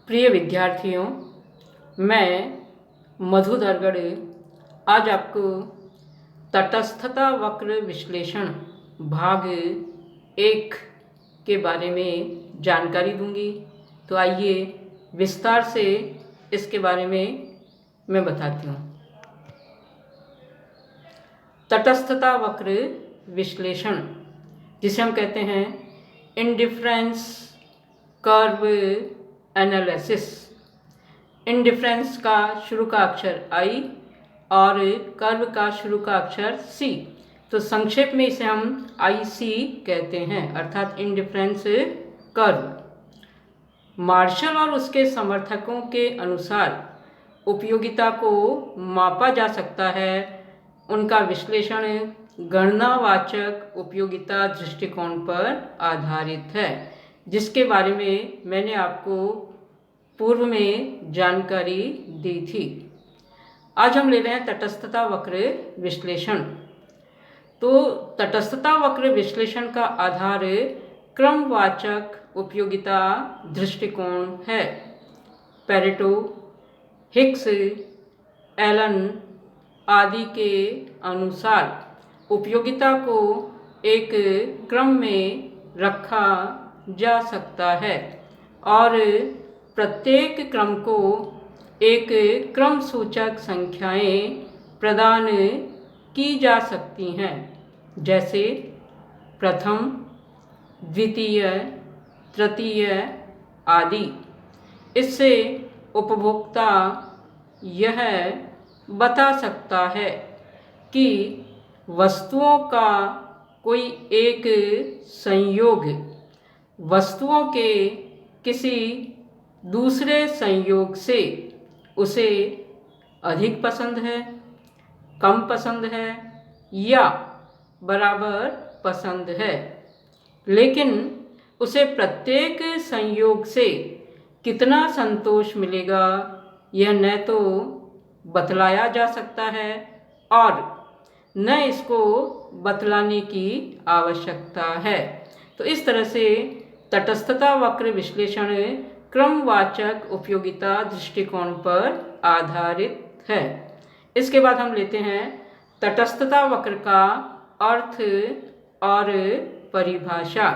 प्रिय विद्यार्थियों, मैं मधु दरगढ़ आज आपको तटस्थता वक्र विश्लेषण भाग 1 के बारे में जानकारी दूंगी। तो आइए विस्तार से इसके बारे में मैं बताती हूँ। तटस्थता वक्र विश्लेषण, जिसे हम कहते हैं इंडिफरेंस कर्व एनालिसिस। इंडिफरेंस का शुरू का अक्षर I और कर्व का शुरू का अक्षर C, तो संक्षेप में इसे हम IC कहते हैं, अर्थात इंडिफरेंस कर्व। मार्शल और उसके समर्थकों के अनुसार उपयोगिता को मापा जा सकता है। उनका विश्लेषण गणनावाचक उपयोगिता दृष्टिकोण पर आधारित है, जिसके बारे में मैंने आपको पूर्व में जानकारी दी थी। आज हम ले रहे हैं तटस्थता वक्र विश्लेषण। तो तटस्थता वक्र विश्लेषण का आधार क्रमवाचक उपयोगिता दृष्टिकोण है। पेरेटो, हिक्स, एलन आदि के अनुसार उपयोगिता को एक क्रम में रखा जा सकता है और प्रत्येक क्रम को एक क्रम सूचक संख्याएं प्रदान की जा सकती हैं, जैसे प्रथम, द्वितीय, तृतीय आदि। इससे उपभोक्ता यह बता सकता है कि वस्तुओं का कोई एक संयोग वस्तुओं के किसी दूसरे संयोग से उसे अधिक पसंद है, कम पसंद है या बराबर पसंद है, लेकिन उसे प्रत्येक संयोग से कितना संतोष मिलेगा यह न तो बतलाया जा सकता है और न इसको बतलाने की आवश्यकता है। तो इस तरह से तटस्थता वक्र विश्लेषण क्रमवाचक उपयोगिता दृष्टिकोण पर आधारित है। इसके बाद हम लेते हैं तटस्थता वक्र का अर्थ और परिभाषा।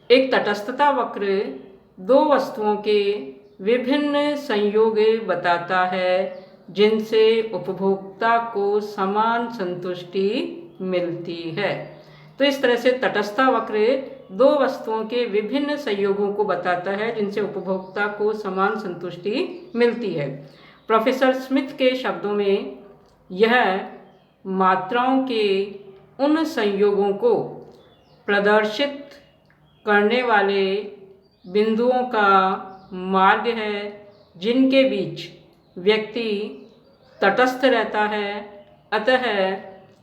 एक तटस्थता वक्र दो वस्तुओं के विभिन्न संयोग बताता है जिनसे उपभोक्ता को समान संतुष्टि मिलती है। तो इस तरह से तटस्थता वक्र दो वस्तुओं के विभिन्न संयोगों को बताता है जिनसे उपभोक्ता को समान संतुष्टि मिलती है। प्रोफेसर स्मिथ के शब्दों में यह मात्राओं के उन संयोगों को प्रदर्शित करने वाले बिंदुओं का मार्ग है जिनके बीच व्यक्ति तटस्थ रहता है, अतः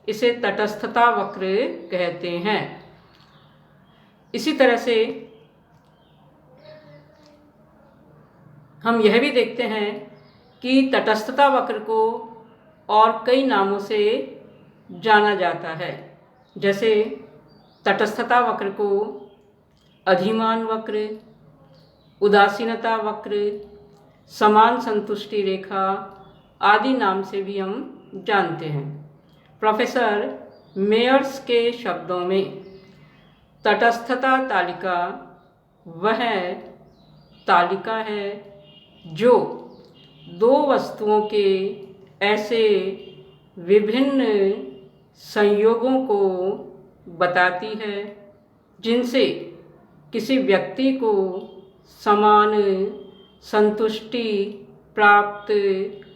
इसे तटस्थता वक्र कहते हैं। इसी तरह से हम यह भी देखते हैं कि तटस्थता वक्र को और कई नामों से जाना जाता है, जैसे तटस्थता वक्र को अधिमान वक्र, उदासीनता वक्र, समान संतुष्टि रेखा आदि नाम से भी हम जानते हैं। प्रोफेसर मेयर्स के शब्दों में तटस्थता तालिका वह तालिका है जो दो वस्तुओं के ऐसे विभिन्न संयोगों को बताती है जिनसे किसी व्यक्ति को समान संतुष्टि प्राप्त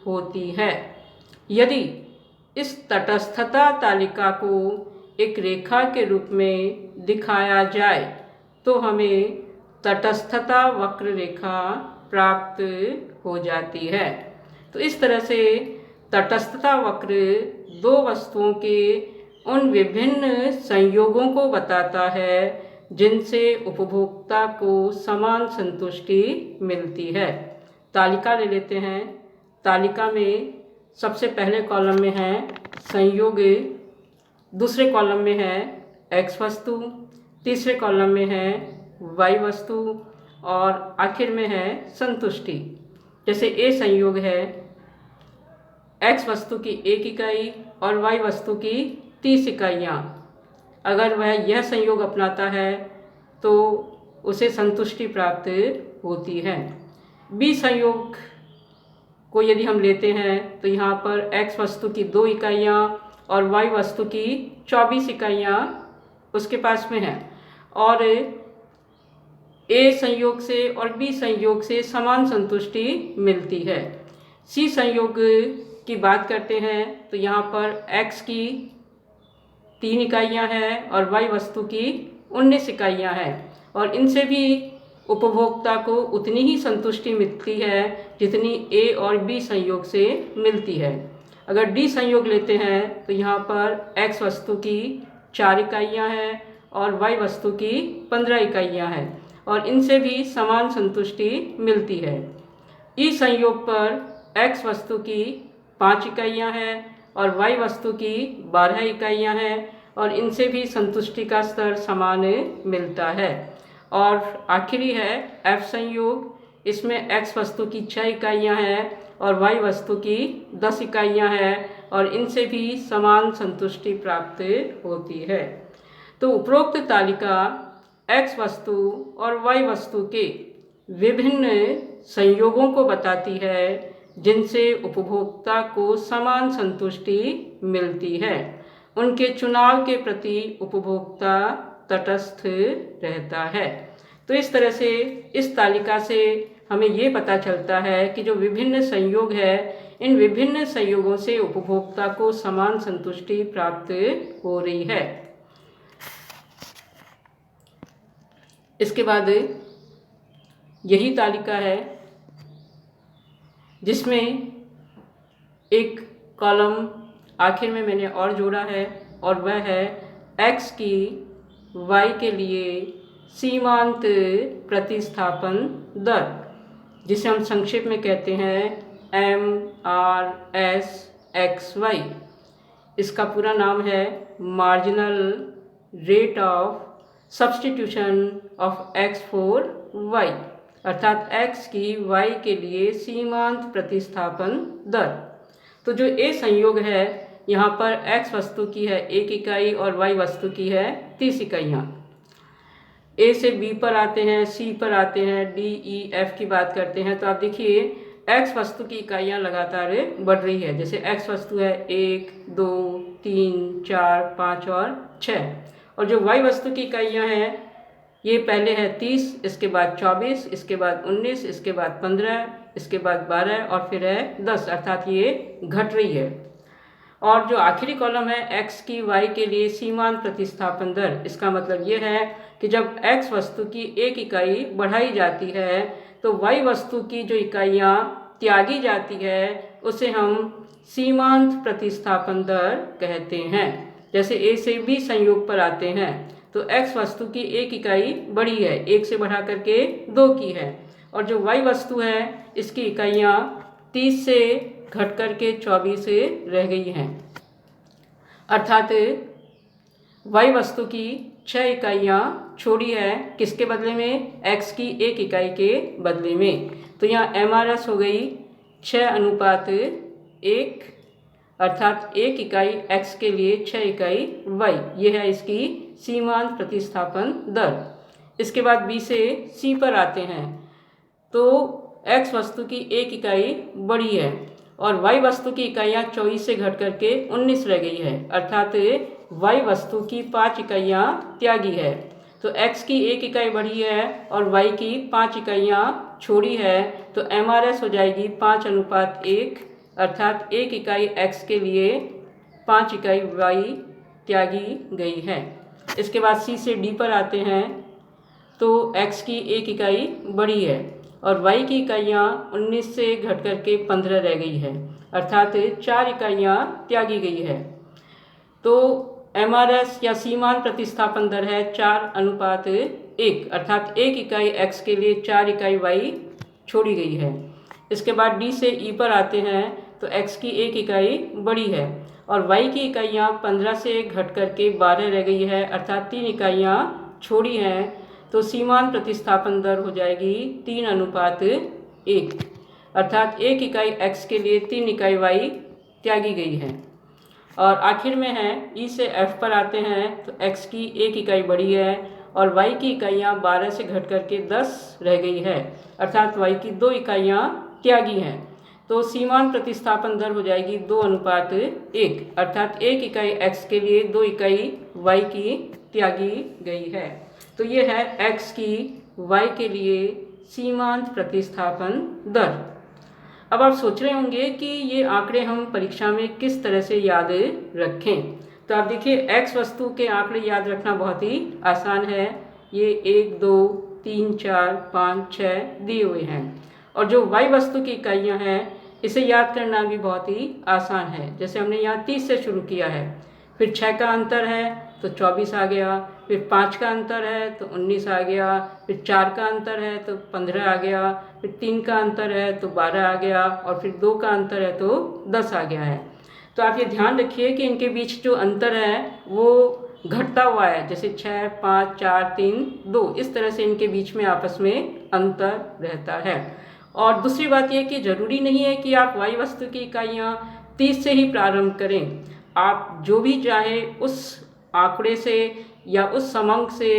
होती है। यदि इस तटस्थता तालिका को एक रेखा के रूप में दिखाया जाए तो हमें तटस्थता वक्र रेखा प्राप्त हो जाती है। तो इस तरह से तटस्थता वक्र दो वस्तुओं के उन विभिन्न संयोगों को बताता है जिनसे उपभोक्ता को समान संतुष्टि मिलती है। तालिका ले लेते हैं। तालिका में सबसे पहले कॉलम में है संयोग, दूसरे कॉलम में है x वस्तु, तीसरे कॉलम में है y वस्तु और आखिर में है संतुष्टि। जैसे ए संयोग है x वस्तु की 1 इकाई और y वस्तु की 30 इकाइयाँ। अगर वह यह संयोग अपनाता है तो उसे संतुष्टि प्राप्त होती है। बी संयोग को यदि हम लेते हैं तो यहाँ पर x वस्तु की 2 इकाइयाँ और y वस्तु की 24 इकाइयाँ उसके पास में है, और ए संयोग से और बी संयोग से समान संतुष्टि मिलती है। सी संयोग की बात करते हैं तो यहाँ पर x की 3 इकाइयाँ हैं और y वस्तु की 19 इकाइयाँ हैं, और इनसे भी उपभोक्ता को उतनी ही संतुष्टि मिलती है जितनी ए और बी संयोग से मिलती है। अगर डी संयोग लेते हैं तो यहाँ पर x वस्तु की 4 इकाइयाँ हैं और y वस्तु की 15 इकाइयाँ हैं, और इनसे भी समान संतुष्टि मिलती है। ई संयोग पर x वस्तु की 5 इकाइयाँ हैं और y वस्तु की 12 इकाइयाँ हैं, और इनसे भी संतुष्टि का स्तर समान मिलता है। और आखिरी है F संयोग, इसमें x वस्तु की 6 इकाइयाँ हैं और y वस्तु की 10 इकाइयाँ हैं, और इनसे भी समान संतुष्टि प्राप्त होती है। तो उपरोक्त तालिका x वस्तु और y वस्तु के विभिन्न संयोगों को बताती है जिनसे उपभोक्ता को समान संतुष्टि मिलती है। उनके चुनाव के प्रति उपभोक्ता तटस्थ रहता है। तो इस तरह से इस तालिका से हमें ये पता चलता है कि जो विभिन्न संयोग है, इन विभिन्न संयोगों से उपभोक्ता को समान संतुष्टि प्राप्त हो रही है। इसके बाद यही तालिका है जिसमें एक कॉलम आखिर में मैंने और जोड़ा है, और वह है x की y के लिए सीमांत प्रतिस्थापन दर, जिसे हम संक्षेप में कहते हैं MRSXY। इसका पूरा नाम है marginal rate of substitution of x for y, अर्थात x की y के लिए सीमांत प्रतिस्थापन दर। तो जो ए संयोग है यहाँ पर x वस्तु की है 1 इकाई और y वस्तु की है 30 इकाइयाँ। ए से बी पर आते हैं, सी पर आते हैं, डी ई एफ की बात करते हैं तो आप देखिए x वस्तु की इकाइयाँ लगातार बढ़ रही है। जैसे x वस्तु है 1, 2, 3, 4, 5 और 6, और जो y वस्तु की इकाइयाँ हैं ये पहले है 30, इसके बाद 24, इसके बाद 19, इसके बाद 15, इसके बाद 12 और फिर है 10, अर्थात ये घट रही है। और जो आखिरी कॉलम है x की y के लिए सीमांत प्रतिस्थापन दर, इसका मतलब ये है कि जब x वस्तु की 1 इकाई बढ़ाई जाती है तो y वस्तु की जो इकाइयाँ त्यागी जाती है उसे हम सीमांत प्रतिस्थापन दर कहते हैं। जैसे ए से बी संयोग पर आते हैं तो x वस्तु की 1 इकाई बढ़ी है, 1 से बढ़ा करके 2 की है, और जो y वस्तु है इसकी इकाइयाँ 30 से घट करके 24 से रह गई हैं, अर्थात y वस्तु की 6 इकाइयाँ छोड़ी है किसके बदले में, x की 1 इकाई के बदले में। तो यहाँ MRS हो गई 6:1, अर्थात 1 इकाई x के लिए 6 इकाई y, ये है इसकी सीमांत प्रतिस्थापन दर। इसके बाद B से C पर आते हैं तो x वस्तु की 1 इकाई बढ़ी है और y वस्तु की इकाइयाँ 24 से घट करके 19 रह गई है, अर्थात y वस्तु की 5 इकाइयाँ त्यागी है। तो x की 1 इकाई बढ़ी है और y की 5 इकाइयाँ छोड़ी है, तो MRS हो जाएगी 5:1, अर्थात 1 इकाई x के लिए 5 इकाई y त्यागी गई है। इसके बाद C से D पर आते हैं तो x की 1 इकाई बढ़ी है और y की इकाइयाँ 19 से घट करके 15 रह गई है, अर्थात 4 इकाइयाँ त्यागी गई है। तो MRS या सीमांत प्रतिस्थापन दर है 4:1, अर्थात 1 इकाई x के लिए 4 इकाई y छोड़ी गई है। इसके बाद D से E पर आते हैं तो x की 1 इकाई बढ़ी है और y की इकाइयाँ 15 से घट करके 12 रह गई है, अर्थात 3 इकाइयाँ छोड़ी हैं। तो सीमांत प्रतिस्थापन दर हो जाएगी 3:1, अर्थात 1 इकाई x के लिए 3 इकाई y त्यागी गई है। और आखिर में है E से F पर आते हैं तो x की 1 इकाई बढ़ी है और y की इकाइयाँ 12 से घट करके 10 रह गई है, अर्थात y की 2 इकाइयाँ त्यागी हैं। तो सीमांत प्रतिस्थापन दर हो जाएगी 2:1, अर्थात 1 इकाई x के लिए 2 इकाई y की त्यागी गई है। तो ये है x की y के लिए सीमांत प्रतिस्थापन दर। अब आप सोच रहे होंगे कि ये आंकड़े हम परीक्षा में किस तरह से याद रखें। तो आप देखिए x वस्तु के आंकड़े याद रखना बहुत ही आसान है। ये 1, 2, 3, 4, 5, 6 दिए हुए हैं। और जो y वस्तु की इकाइयाँ हैं इसे याद करना भी बहुत ही आसान है। जैसे हमने यहाँ 30 से शुरू किया है, फिर 6 का अंतर है तो 24 आ गया, फिर 5 का अंतर है तो 19 आ गया, फिर 4 का अंतर है तो 15 आ गया, फिर 3 का अंतर है तो 12 आ गया और फिर 2 का अंतर है तो 10 आ गया है। तो आप ये ध्यान रखिए कि इनके बीच जो अंतर है वो घटता हुआ है, जैसे 6, 5, 4, 3, 2, इस तरह से इनके बीच में आपस में अंतर रहता है। और दूसरी बात यह कि ज़रूरी नहीं है कि आप y वस्तु की इकाइयाँ 30 से ही प्रारंभ करें। आप जो भी चाहे उस आंकड़े से या उस समांक से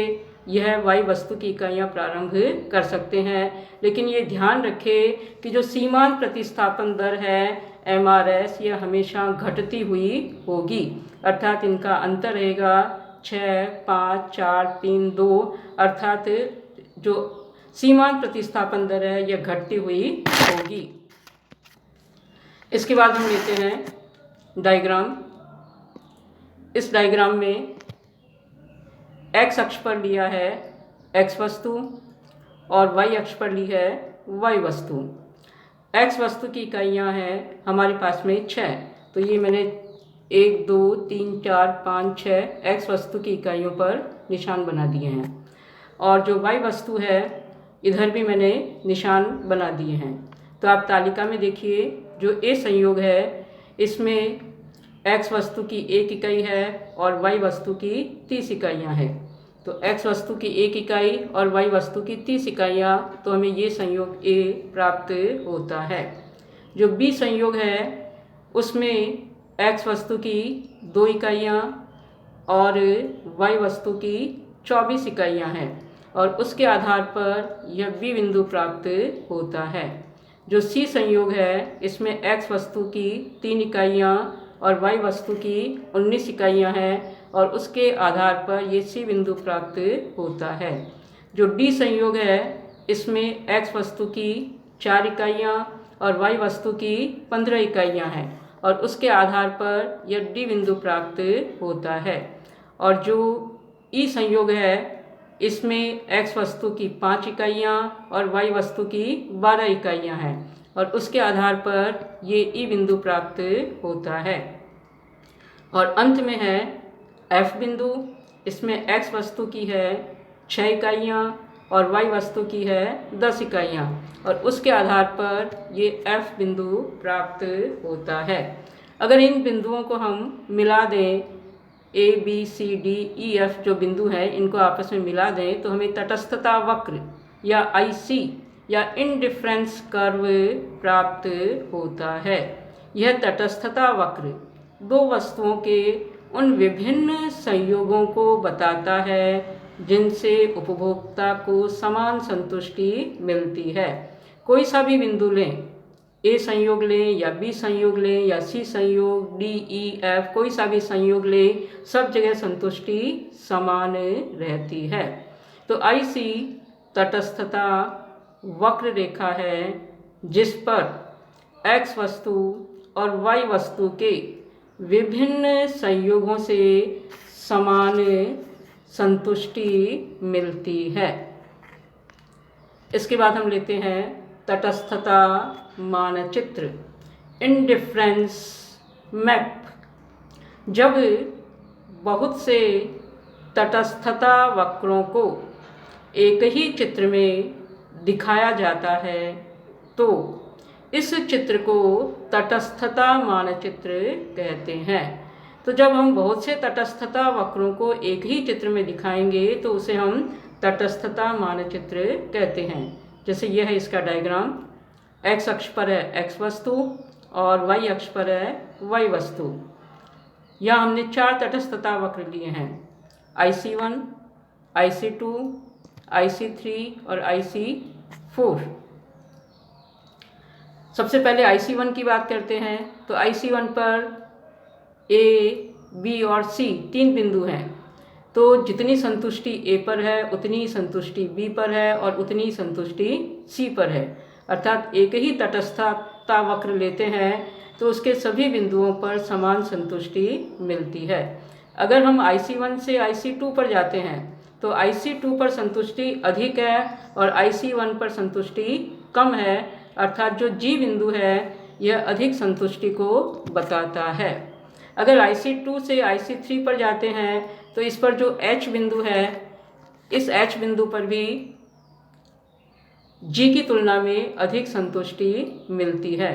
यह y वस्तु की इकाइयाँ प्रारंभ कर सकते हैं। लेकिन ये ध्यान रखें कि जो सीमांत प्रतिस्थापन दर है MRS यह हमेशा घटती हुई होगी, अर्थात इनका अंतर रहेगा 6, 5, 4, 3, 2, अर्थात जो सीमांत प्रतिस्थापन दर है यह घटती हुई होगी। इसके बाद हम लेते हैं डायग्राम। इस डायग्राम में x अक्ष पर लिया है x वस्तु और y अक्ष पर ली है y वस्तु। x वस्तु की इकाइयाँ हैं हमारे पास में 6, तो ये मैंने 1, 2, 3, 4, 5, 6 x वस्तु की इकाइयों पर निशान बना दिए हैं। और जो y वस्तु है इधर भी मैंने निशान बना दिए हैं। तो आप तालिका में देखिए, जो A संयोग है इसमें x वस्तु की 1 इकाई है और y वस्तु की 30 इकाइयाँ हैं। तो x वस्तु की 1 इकाई और y वस्तु की 30 इकाइयाँ, तो हमें ये संयोग A प्राप्त होता है। जो B संयोग है उसमें x वस्तु की 2 इकाइयाँ और y वस्तु की 24 इकाइयाँ हैं और उसके आधार पर यह B बिंदु प्राप्त होता है। जो C संयोग है इसमें x वस्तु की 3 इकाइयाँ और y वस्तु की 19 इकाइयाँ हैं और उसके आधार पर ये C बिंदु प्राप्त होता है। जो D संयोग है इसमें x वस्तु की 4 इकाइयाँ और y वस्तु की 15 इकाइयाँ हैं और उसके आधार पर यह D बिंदु प्राप्त होता है। और जो E संयोग है इसमें x वस्तु की 5 इकाइयाँ और y वस्तु की 12 इकाइयाँ हैं और उसके आधार पर ये E बिंदु प्राप्त होता है। और अंत में है F बिंदु, इसमें x वस्तु की है 6 इकाइयाँ और y वस्तु की है 10 इकाइयाँ और उसके आधार पर ये F बिंदु प्राप्त होता है। अगर इन बिंदुओं को हम मिला दें, A, B, C, D, E, F जो बिंदु हैं इनको आपस में मिला दें तो हमें तटस्थता वक्र या IC या इंडिफरेंस कर्व प्राप्त होता है। यह तटस्थता वक्र दो वस्तुओं के उन विभिन्न संयोगों को बताता है जिनसे उपभोक्ता को समान संतुष्टि मिलती है। कोई सा भी बिंदु लें, A संयोग लें या B संयोग लें या C संयोग, D, E, F कोई सा भी संयोग लें, सब जगह संतुष्टि समान रहती है। तो IC तटस्थता वक्र रेखा है जिस पर X वस्तु और Y वस्तु के विभिन्न संयोगों से समान संतुष्टि मिलती है। इसके बाद हम लेते हैं तटस्थता मानचित्र, इंडिफरेंस मैप। जब बहुत से तटस्थता वक्रों को एक ही चित्र में दिखाया जाता है तो इस चित्र को तटस्थता मानचित्र कहते हैं। तो जब हम बहुत से तटस्थता वक्रों को एक ही चित्र में दिखाएंगे तो उसे हम तटस्थता मानचित्र कहते हैं। जैसे यह है इसका डायग्राम, एक्स अक्ष पर है एक्स वस्तु और वाई अक्ष पर है वाई वस्तु। यहाँ हमने 4 तटस्थता वक्र लिए हैं, IC1, IC2, IC3 और IC4। सबसे पहले IC1 की बात करते हैं। तो IC1 पर A, B और C 3 बिंदु हैं। तो जितनी संतुष्टि A पर है उतनी संतुष्टि B पर है और उतनी संतुष्टि C पर है। अर्थात एक ही तटस्थता वक्र लेते हैं तो उसके सभी बिंदुओं पर समान संतुष्टि मिलती है। अगर हम IC1 से IC2 पर जाते हैं तो IC2 पर संतुष्टि अधिक है और IC1 पर संतुष्टि कम है। अर्थात जो G बिंदु है यह अधिक संतुष्टि को बताता है। अगर IC2 से IC3 पर जाते हैं तो इस पर जो H बिंदु है, इस H बिंदु पर भी G की तुलना में अधिक संतुष्टि मिलती है।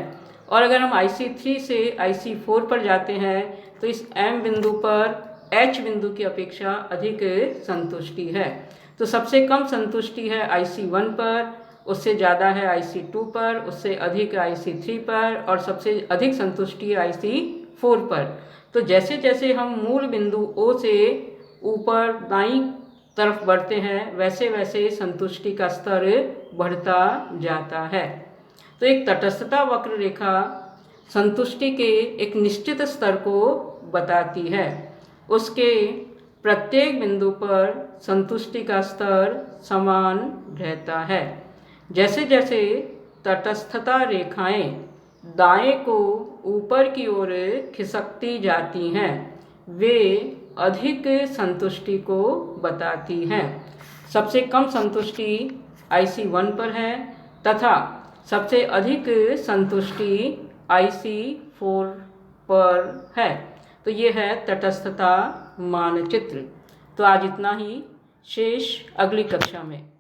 और अगर हम IC3 से IC4 पर जाते हैं तो इस M बिंदु पर H बिंदु की अपेक्षा अधिक संतुष्टि है। तो सबसे कम संतुष्टि है IC1 पर, उससे ज़्यादा है IC2 पर, उससे अधिक IC3 पर और सबसे अधिक संतुष्टि है IC4 पर। तो जैसे जैसे हम मूल बिंदु O से ऊपर दाईं तरफ बढ़ते हैं वैसे वैसे संतुष्टि का स्तर बढ़ता जाता है। तो एक तटस्थता वक्र रेखा संतुष्टि के एक निश्चित स्तर को बताती है। उसके प्रत्येक बिंदु पर संतुष्टि का स्तर समान रहता है। जैसे जैसे तटस्थता रेखाएं दाएं को ऊपर की ओर खिसकती जाती हैं वे अधिक संतुष्टि को बताती हैं। सबसे कम संतुष्टि IC1 पर है तथा सबसे अधिक संतुष्टि IC4 पर है। तो ये है तटस्थता मानचित्र। तो आज इतना ही, शेष अगली कक्षा में।